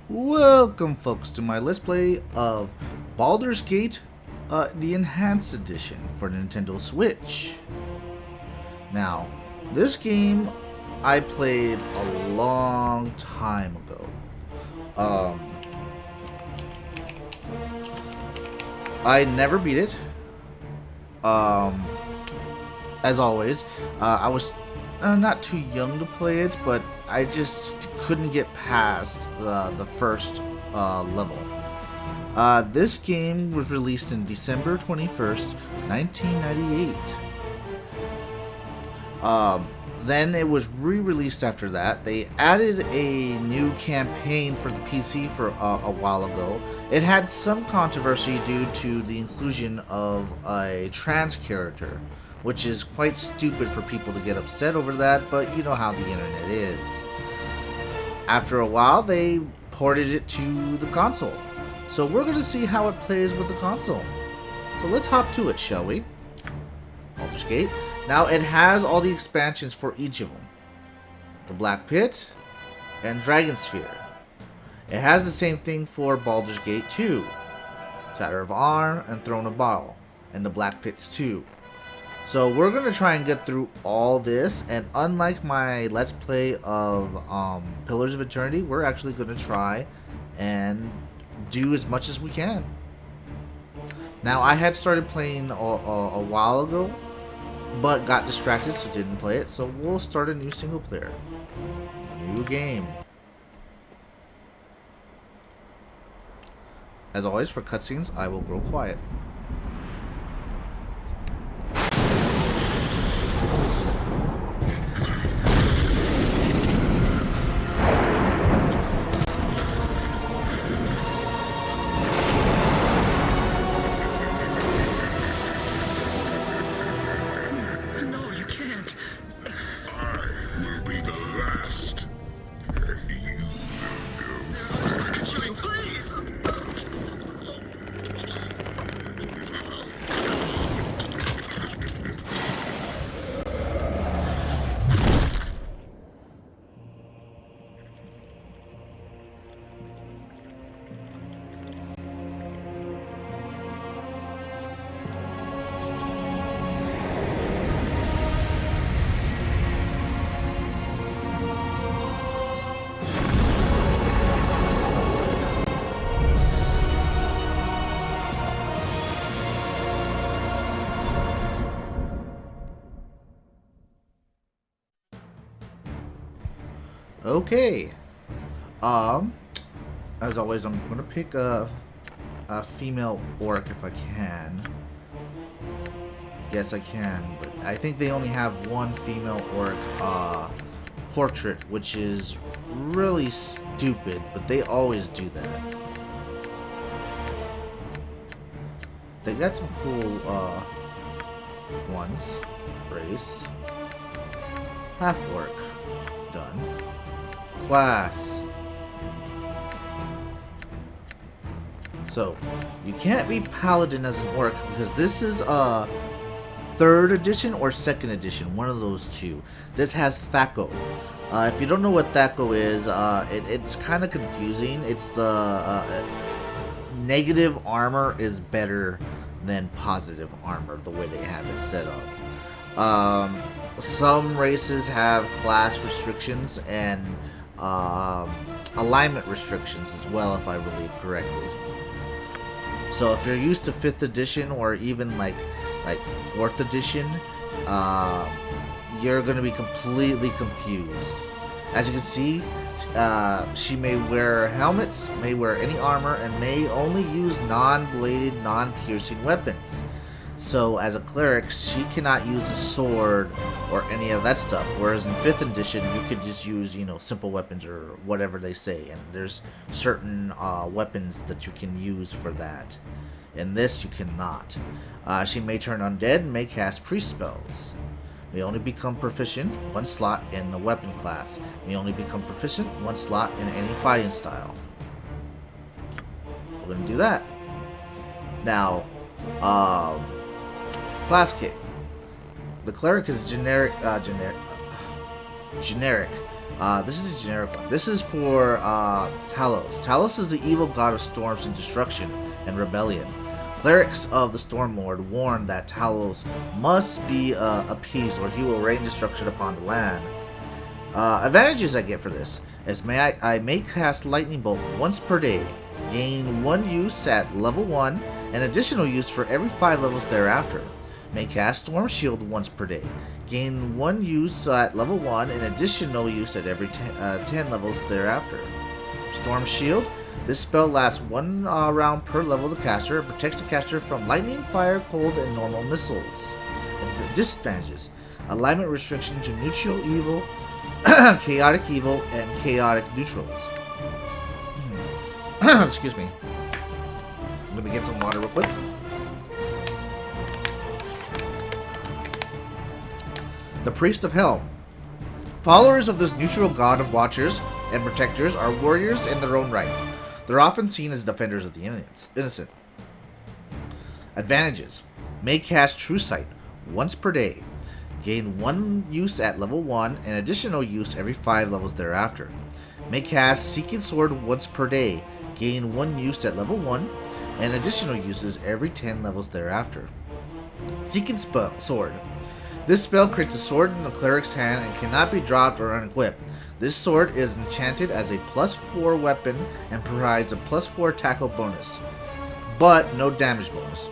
Welcome, folks, to my Let's Play of Baldur's Gate, the Enhanced Edition for Nintendo Switch. Now, this game I played a long time ago. I never beat it. Um, as always, I was not too young to play it, but I just couldn't get past the first level. This game was released in December 21st, 1998. Then it was re-released after that. They added a new campaign for the PC for a while ago. It had some controversy due to the inclusion of a trans character, which is quite stupid for people to get upset over that, but you know how the internet is. After a while, they ported it to the console. So we're going to see how it plays with the console. So let's hop to it, shall we? Baldur's Gate. Now it has all the expansions for each of them. The Black Pit and Dragon Sphere. It has the same thing for Baldur's Gate 2. Shatter of Arm and Throne of Bhaal. And the Black Pits too. So we're going to try and get through all this, and unlike my Let's Play of Pillars of Eternity, we're actually going to try and do as much as we can. Now, I had started playing a while ago, but got distracted, so didn't play it, so we'll start a new single player. New game. As always, for cutscenes, I will grow quiet. Okay. As always, I'm gonna pick a female orc if I can. Yes, I can, but I think they only have one female orc portrait, which is really stupid, but they always do that. They got some cool ones. Race. Half orc. Done. Class. So, you can't be paladin as an orc because this is 3rd edition or 2nd edition, one of those two. This has Thaco. If you don't know what Thaco is, it's kind of confusing. It's the negative armor is better than positive armor, the way they have it set up. Some races have class restrictions and alignment restrictions as well, if I believe correctly. So if you're used to 5th edition or even like 4th edition, you're going to be completely confused. As you can see, she may wear helmets, may wear any armor, and may only use non-bladed, non-piercing weapons. So as a cleric, she cannot use a sword or any of that stuff. Whereas in 5th edition, you could just use, simple weapons or whatever they say. And there's certain weapons that you can use for that. In this, you cannot. She may turn undead and may cast priest spells. May only become proficient one slot in the weapon class. May only become proficient one slot in any fighting style. We're going to do that. Now, class kit. The cleric is generic. This is a generic one. This is for Talos. Talos is the evil god of storms and destruction and rebellion. Clerics of the Storm Lord warn that Talos must be appeased or he will rain destruction upon the land. Advantages I get for this is I may cast Lightning Bolt once per day, gain 1 use at level 1, and additional use for every 5 levels thereafter. May cast Storm Shield once per day, gain 1 use at level 1 and additional use at every 10 levels thereafter. Storm Shield. This spell lasts 1 round per level of the caster and protects the caster from lightning, fire, cold, and normal missiles. Disadvantages. Alignment restriction to neutral evil, chaotic evil, and chaotic neutrals. Excuse me. Let me get some water real quick. The Priest of Hell. Followers of this neutral god of watchers and protectors are warriors in their own right. They're often seen as defenders of the innocent. Advantages. May cast True Sight once per day. Gain 1 use at level 1 and additional use every 5 levels thereafter. May cast Seeking Sword once per day. Gain 1 use at level 1 and additional uses every 10 levels thereafter. Seeking Sword. This spell creates a sword in the cleric's hand and cannot be dropped or unequipped. This sword is enchanted as a +4 weapon and provides a +4 tackle bonus, but no damage bonus.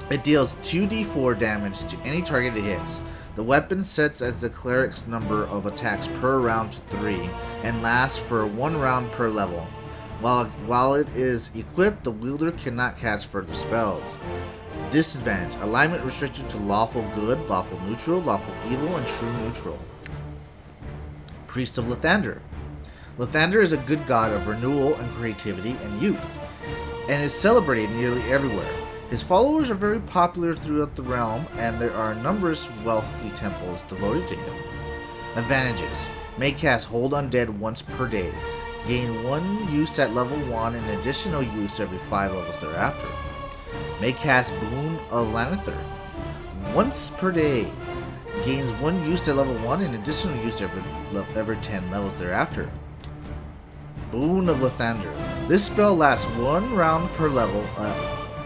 It deals 2d4 damage to any target it hits. The weapon sets as the cleric's number of attacks per round to 3 and lasts for 1 round per level. While it is equipped, the wielder cannot cast further spells. Disadvantage. Alignment restricted to lawful good, lawful neutral, lawful evil, and true neutral. Priest of Lathander. Lathander is a good god of renewal and creativity and youth, and is celebrated nearly everywhere. His followers are very popular throughout the realm, and there are numerous wealthy temples devoted to him. Advantages. May cast Hold Undead once per day. Gain 1 use at level 1 and additional use every 5 levels thereafter. May cast Boon of Lanither once per day. Gains 1 use at level 1 and additional use every 10 levels thereafter. Boon of Lathander. This spell lasts 1 round per level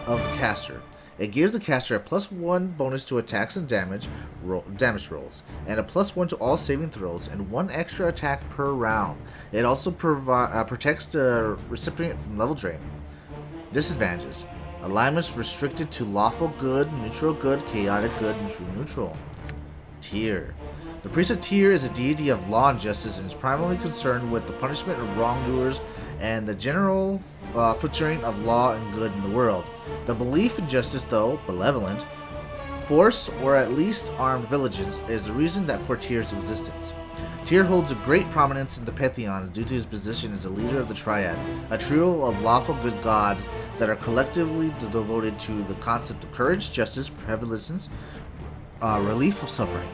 of the caster. It gives the caster a +1 bonus to attacks and damage rolls, and a +1 to all saving throws, and 1 extra attack per round. It also protects the recipient from level drain. Disadvantages. Alignments restricted to lawful good, neutral good, chaotic good, and true neutral. Tyr. The Priest of Tyr is a deity of law and justice and is primarily concerned with the punishment of wrongdoers and the general filtering of law and good in the world. The belief in justice, though benevolent, force or at least armed villages is the reason for Tyr's existence. Tyr holds a great prominence in the Pantheon due to his position as a leader of the Triad, a trio of lawful good gods that are collectively devoted to the concept of courage, justice, benevolence, relief of suffering,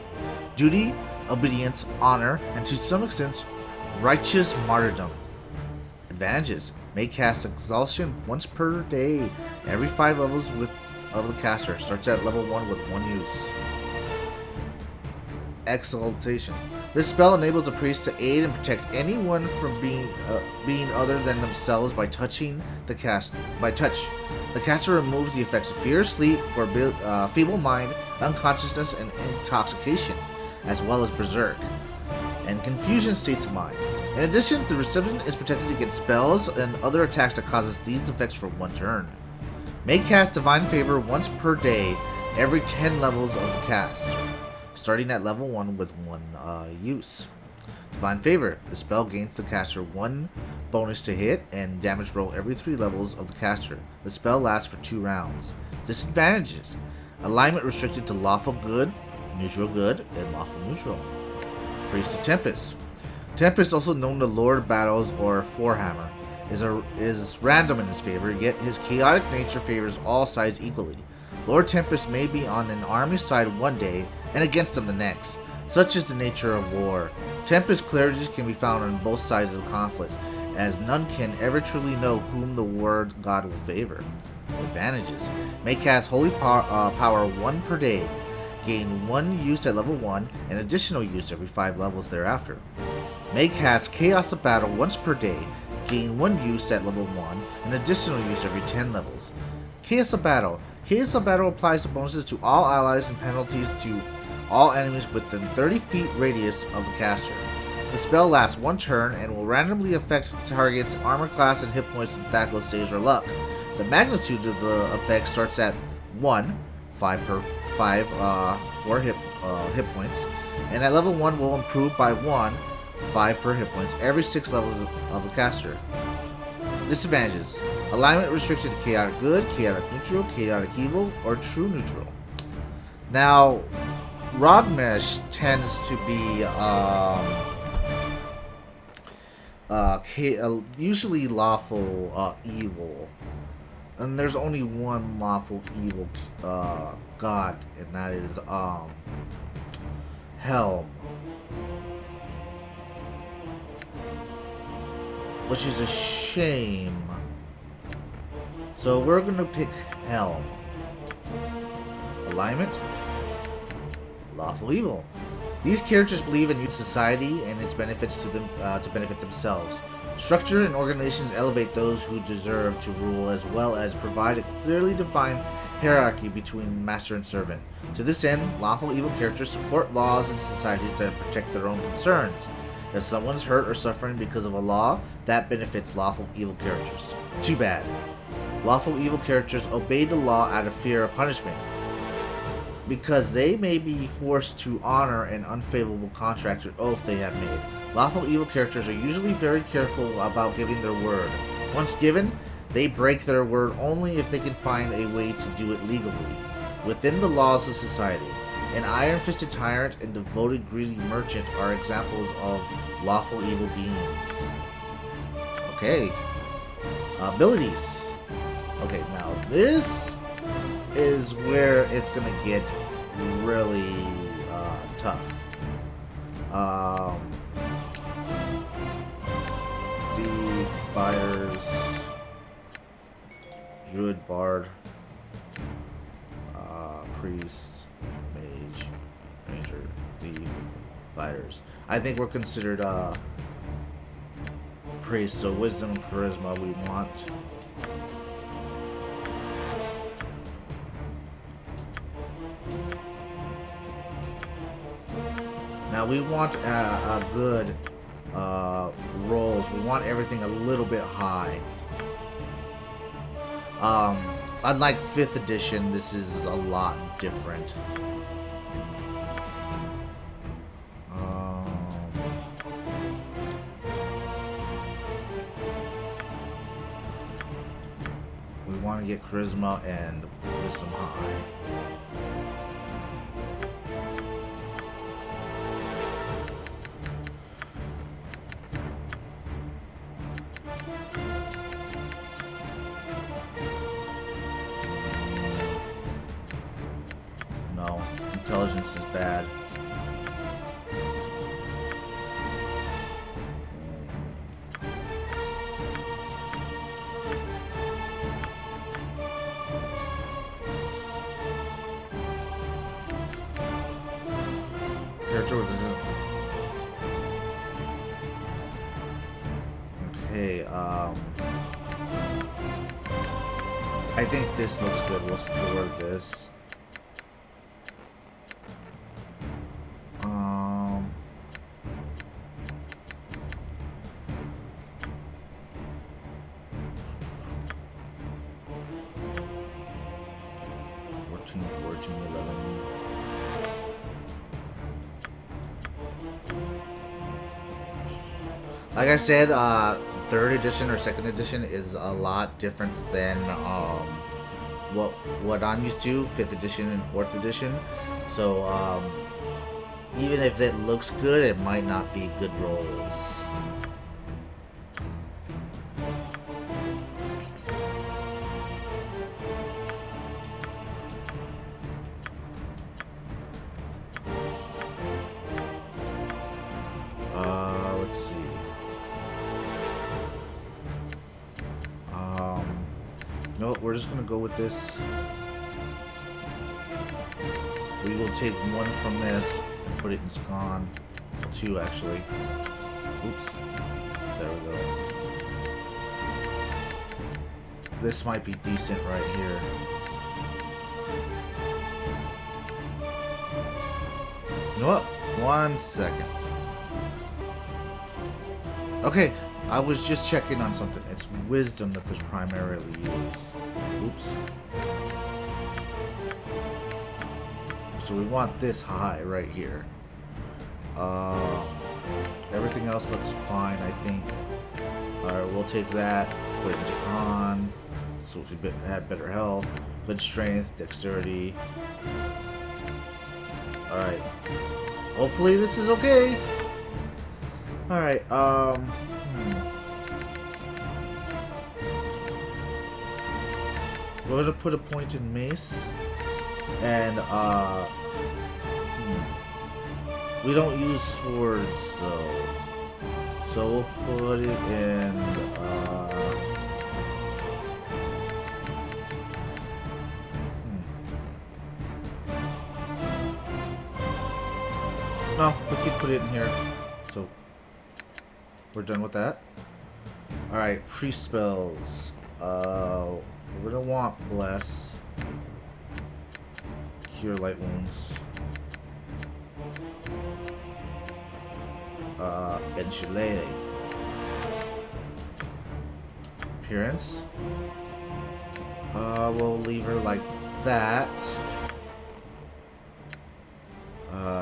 duty, obedience, honor, and to some extent, righteous martyrdom. Advantages. May cast Exhaustion once per day, every 5 levels of the caster. Starts at level 1 with 1 use. Exaltation. This spell enables the priest to aid and protect anyone from being other than themselves by touching the cast. By touch, the caster removes the effects of fear, sleep, feeble mind, unconsciousness, and intoxication, as well as berserk and confusion states of mind. In addition, the recipient is protected against spells and other attacks that causes these effects for 1 turn. May cast Divine Favor once per day, every 10 levels of the cast, starting at level 1 with 1 use. Divine Favor. The spell gains the caster 1 bonus to hit and damage roll every 3 levels of the caster. The spell lasts for 2 rounds. Disadvantages. Alignment restricted to lawful good, neutral good, and lawful neutral. Priest of Tempest. Tempest, also known to Lord of Battles or Forehammer, is random in his favor, yet his chaotic nature favors all sides equally. Lord Tempest may be on an army's side one day and against them the next. Such is the nature of war. Tempest clerics can be found on both sides of the conflict, as none can ever truly know whom the war god will favor. Advantages. May cast Holy Power 1 per day. Gain 1 use at level 1 and additional use every 5 levels thereafter. May cast Chaos of Battle once per day, gain 1 use at level 1, and additional use every 10 levels. Chaos of Battle. Chaos of Battle applies the bonuses to all allies and penalties to all enemies within 30 feet radius of the caster. The spell lasts 1 turn and will randomly affect target's armor class and hit points with tackle, saves, or luck. The magnitude of the effect starts at 1, 4 hit points, and at level 1 will improve by 1, 5 per hit points, every 6 levels of the caster. Disadvantages. Alignment restricted to chaotic good, chaotic neutral, chaotic evil, or true neutral. Now, Rogmesh tends to be usually lawful evil. And there's only one lawful evil god, and that is Helm. Which is a shame. So we're gonna pick Helm. Alignment. Lawful evil. These characters believe in society and its benefits to them to benefit themselves. Structure and organization elevate those who deserve to rule, as well as provide a clearly defined hierarchy between master and servant. To this end, lawful evil characters support laws and societies that protect their own concerns. If someone's hurt or suffering because of a law, that benefits lawful evil characters. Too bad. Lawful evil characters obey the law out of fear of punishment, because they may be forced to honor an unfavorable contract or oath they have made. Lawful evil characters are usually very careful about giving their word. Once given, they break their word only if they can find a way to do it legally, within the laws of society. An iron-fisted tyrant and devoted greedy merchant are examples of lawful evil beings. Okay. Abilities. Okay, now this is where it's gonna get really tough. The fires, druid, bard, priest, mage, ranger, thief, fighters. I think we're considered priests, so wisdom and charisma we want. Now we want a good rolls. We want everything a little bit high. Unlike 5th edition, this is a lot different. We want to get charisma and wisdom high. No, intelligence is bad. Okay, I think this looks good. We'll store this. Like I said, 3rd edition or 2nd edition is a lot different than what I'm used to, 5th edition and 4th edition. So even if it looks good, it might not be good rolls. Let's see. No, we're just gonna go with this. We will take 1 from this and put it in Scon. 2 actually. Oops. There we go. This might be decent right here. You know what? 1 second. Okay, I was just checking on something. It's wisdom that there's primarily used. Oops. So we want this high right here. Everything else looks fine, I think. Alright, we'll take that, put it into con, so we can have better health, good strength, dexterity. Alright. Hopefully this is okay. Alright, We're gonna put a point in mace. And, we don't use swords, though. So we'll put it in, No, we can put it in here. So, we're done with that. Alright, priest spells. We're gonna want bless. Cure light wounds. And Shillelagh. Appearance. We'll leave her like that.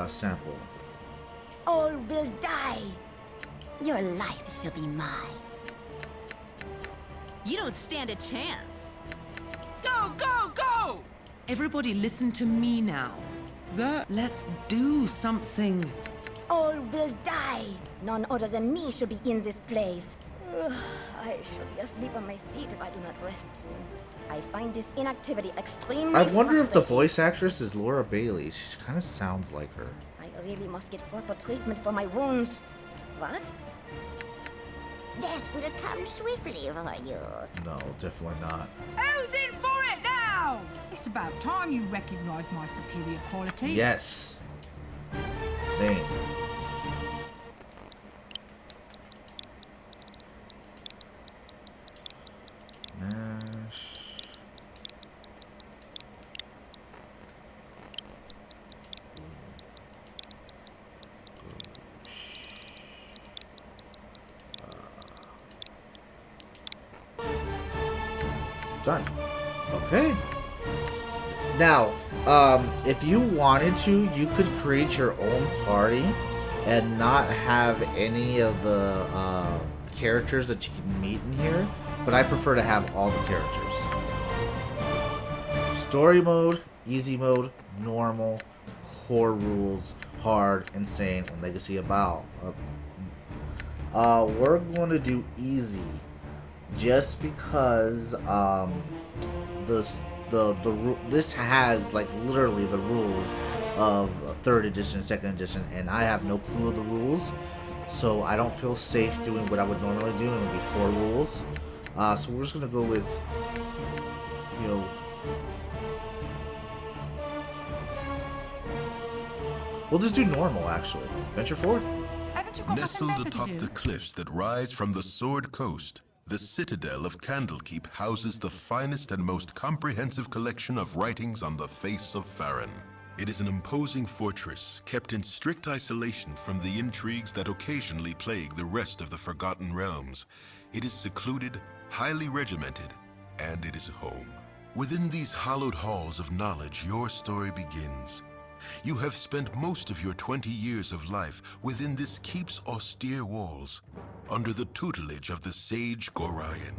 Sample. All will die. Your life shall be mine. You don't stand a chance. Go, go, go! Everybody listen to me now. Let's do something. All will die. None other than me should be in this place. Ugh, I shall be asleep on my feet if I do not rest soon. I find this inactivity extremely I wonder if the frustrating. voice actress is Laura Bailey. She kind of sounds like her. I really must get proper treatment for my wounds. What? Death will come swiftly for you. No, definitely not. Who's in for it now? It's about time you recognize my superior qualities. Yes. Name. Nash. Done. Okay. Now, if you wanted to, you could create your own party and not have any of the characters that you can meet in here, but I prefer to have all the characters. Story mode, easy mode, normal, core rules, hard, insane, and legacy about. We're going to do easy, just because this has like literally the rules of 3rd edition, 2nd edition, and I have no clue of the rules, so I don't feel safe doing what I would normally do, and it would be core rules. So we're just gonna go with, you know, we'll just do normal actually. Venture forward. Haven't you got nothing Nestled better to atop do? the cliffs that rise from the Sword Coast, the citadel of Candlekeep houses the finest and most comprehensive collection of writings on the face of Farron. It is an imposing fortress kept in strict isolation from the intrigues that occasionally plague the rest of the Forgotten Realms. It is secluded, highly regimented, and it is home. Within these hallowed halls of knowledge, your story begins. You have spent most of your 20 years of life within this keep's austere walls, under the tutelage of the sage Gorion.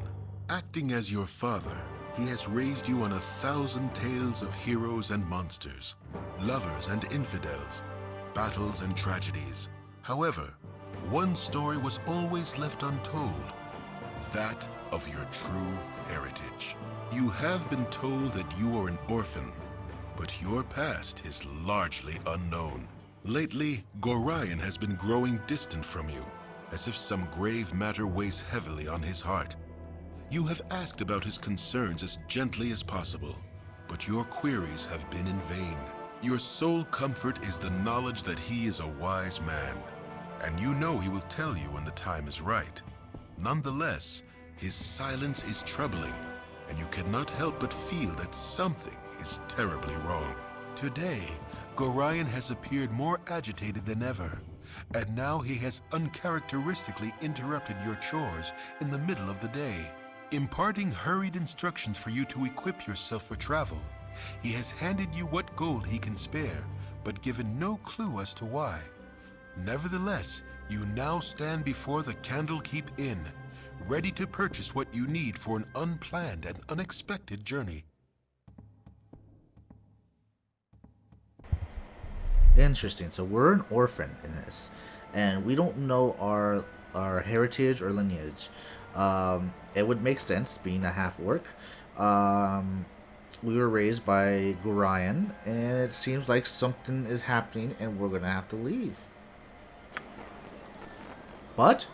Acting as your father, he has raised you on 1,000 tales of heroes and monsters, lovers and infidels, battles and tragedies. However, one story was always left untold, that of your true heritage. You have been told that you are an orphan, but your past is largely unknown. Lately, Gorion has been growing distant from you, as if some grave matter weighs heavily on his heart. You have asked about his concerns as gently as possible, but your queries have been in vain. Your sole comfort is the knowledge that he is a wise man, and you know he will tell you when the time is right. Nonetheless, his silence is troubling, and you cannot help but feel that something is terribly wrong. Today, Gorion has appeared more agitated than ever, and now he has uncharacteristically interrupted your chores in the middle of the day, imparting hurried instructions for you to equip yourself for travel. He has handed you what gold he can spare, but given no clue as to why. Nevertheless, you now stand before the Candlekeep Inn, ready to purchase what you need for an unplanned and unexpected journey. Interesting. So we're an orphan in this, and we don't know our heritage or lineage. It would make sense being a half orc. We were raised by Gorion, and it seems like something is happening, and we're gonna have to leave. But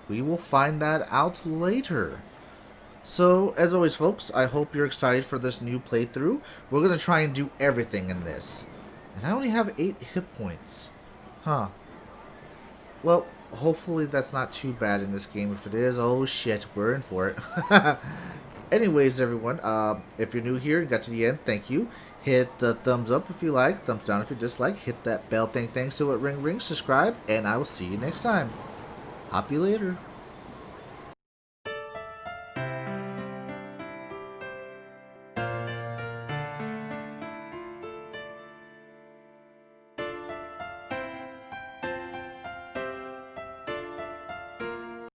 we will find that out later. So, as always, folks, I hope you're excited for this new playthrough. We're gonna try and do everything in this. And I only have 8 hit points. Huh. Well, hopefully that's not too bad in this game. If it is, oh shit, we're in for it. Anyways, everyone, if you're new here and got to the end, thank you. Hit the thumbs up if you like, thumbs down if you dislike, hit that bell thing so it ring, subscribe, and I will see you next time. Hop you later.